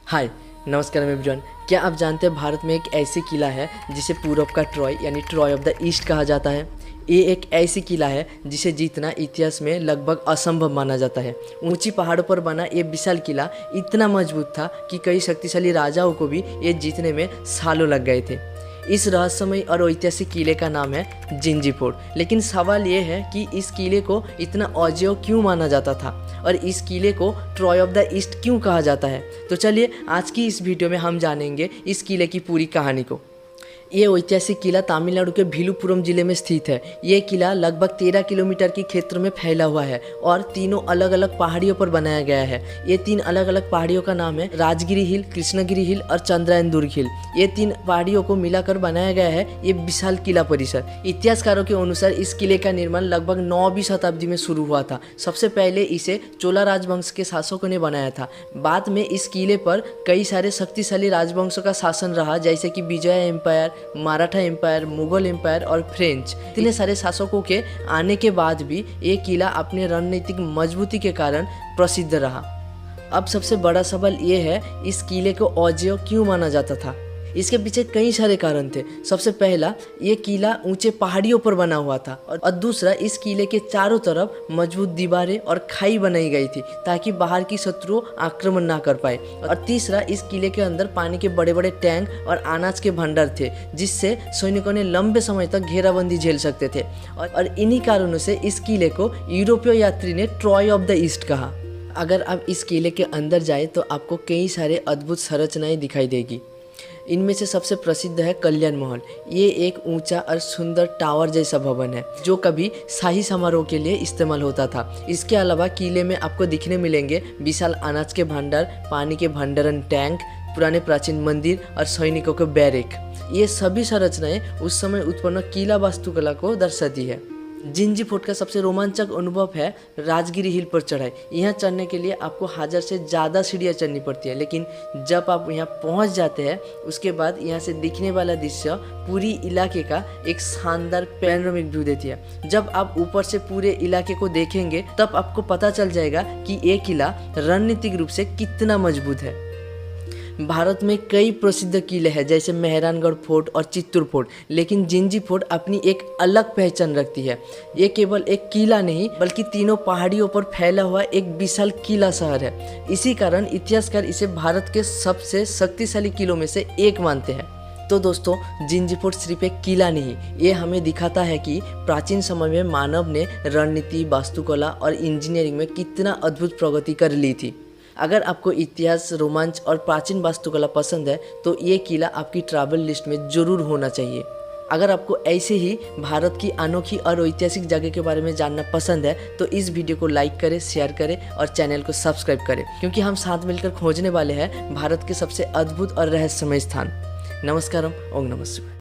हाय, नमस्कार एवरीवन। क्या आप जानते हैं भारत में एक ऐसी किला है जिसे पूरब का ट्रॉय यानी ट्रॉय ऑफ द ईस्ट कहा जाता है। ये एक ऐसी किला है जिसे जीतना इतिहास में लगभग असंभव माना जाता है। ऊंची पहाड़ों पर बना ये विशाल किला इतना मजबूत था कि कई शक्तिशाली राजाओं को भी ये जीतने में सालों लग गए थे। इस रहस्यमयी और ऐतिहासिक किले का नाम है जिंजी फोर्ट। लेकिन सवाल ये है कि इस किले को इतना अजेय क्यों माना जाता था और इस किले को ट्रॉय ऑफ द ईस्ट क्यों कहा जाता है। तो चलिए आज की इस वीडियो में हम जानेंगे इस किले की पूरी कहानी को। ये ऐतिहासिक किला तमिलनाडु के भिलुपुरम जिले में स्थित है। ये किला लगभग 13 किलोमीटर के क्षेत्र में फैला हुआ है और तीनों अलग अलग पहाड़ियों पर बनाया गया है। ये 3 अलग अलग पहाड़ियों का नाम है राजगिरी हिल, कृष्णगिरी हिल और चंद्रायन दुर्ग हिल। ये 3 पहाड़ियों को मिलाकर बनाया गया है ये विशाल किला परिसर। इतिहासकारों के अनुसार इस किले का निर्माण लगभग 9वीं शताब्दी में शुरू हुआ था। सबसे पहले इसे चोला राजवंश के शासकों ने बनाया था। बाद में इस किले पर कई सारे शक्तिशाली राजवंशों का शासन रहा, जैसे कि Vijay empire, Maratha empire, Mughal empire और फ्रेंच। इतने सारे शासकों के आने के बाद भी ये किला अपने रणनीतिक मजबूती के कारण प्रसिद्ध रहा। अब सबसे बड़ा सवाल ये है, इस किले को अजेय क्यों माना जाता था। इसके पीछे कई सारे कारण थे। सबसे पहला, ये किला ऊंचे पहाड़ियों पर बना हुआ था और दूसरा, इस किले के चारों तरफ मजबूत दीवारें और खाई बनाई गई थी ताकि बाहर की शत्रु आक्रमण ना कर पाए। और तीसरा, इस किले के अंदर पानी के बड़े बड़े टैंक और अनाज के भंडार थे जिससे सैनिकों ने लंबे समय तक घेराबंदी झेल सकते थे। और इन्हीं कारणों से इस किले को यूरोपीय यात्री ने ट्रॉय ऑफ द ईस्ट कहा। अगर आप इस किले के अंदर जाए तो आपको कई सारे अद्भुत संरचनाएं दिखाई देगी। इनमें से सबसे प्रसिद्ध है कल्याण महल। ये एक ऊंचा और सुंदर टावर जैसा भवन है जो कभी शाही समारोह के लिए इस्तेमाल होता था। इसके अलावा किले में आपको दिखने मिलेंगे विशाल अनाज के भंडार, पानी के भंडारण टैंक, पुराने प्राचीन मंदिर और सैनिकों के बैरक। ये सभी संरचनाएं उस समय उत्पन्न किला वास्तुकला को दर्शाती है। जिंजी फोर्ट का सबसे रोमांचक अनुभव है राजगिरी हिल पर चढ़ाई। यहाँ चढ़ने के लिए आपको 1000 से ज़्यादा सीढ़ियाँ चढ़नी पड़ती है, लेकिन जब आप यहाँ पहुँच जाते हैं उसके बाद यहाँ से दिखने वाला दृश्य पूरी इलाके का एक शानदार पैनोरामिक व्यू देती है। जब आप ऊपर से पूरे इलाके को देखेंगे तब आपको पता चल जाएगा कि ये किला रणनीतिक रूप से कितना मजबूत है। भारत में कई प्रसिद्ध किले हैं जैसे मेहरानगढ़ फोर्ट और चित्तूर फोर्ट, लेकिन जिंजी फोर्ट अपनी एक अलग पहचान रखती है। ये केवल एक किला नहीं बल्कि तीनों पहाड़ियों पर फैला हुआ एक विशाल किला शहर है। इसी कारण इतिहासकार इसे भारत के सबसे शक्तिशाली किलों में से एक मानते हैं। तो दोस्तों, जिंजी फोर्ट सिर्फ एक किला नहीं, ये हमें दिखाता है कि प्राचीन समय में मानव ने रणनीति, वास्तुकला और इंजीनियरिंग में कितना अद्भुत प्रगति कर ली थी। अगर आपको इतिहास, रोमांच और प्राचीन वास्तुकला पसंद है तो ये किला आपकी ट्रैवल लिस्ट में ज़रूर होना चाहिए। अगर आपको ऐसे ही भारत की अनोखी और ऐतिहासिक जगह के बारे में जानना पसंद है तो इस वीडियो को लाइक करें, शेयर करें और चैनल को सब्सक्राइब करें, क्योंकि हम साथ मिलकर खोजने वाले हैं भारत के सबसे अद्भुत और रहस्यमय स्थान। नमस्कारम, ओम नमः शिवाय।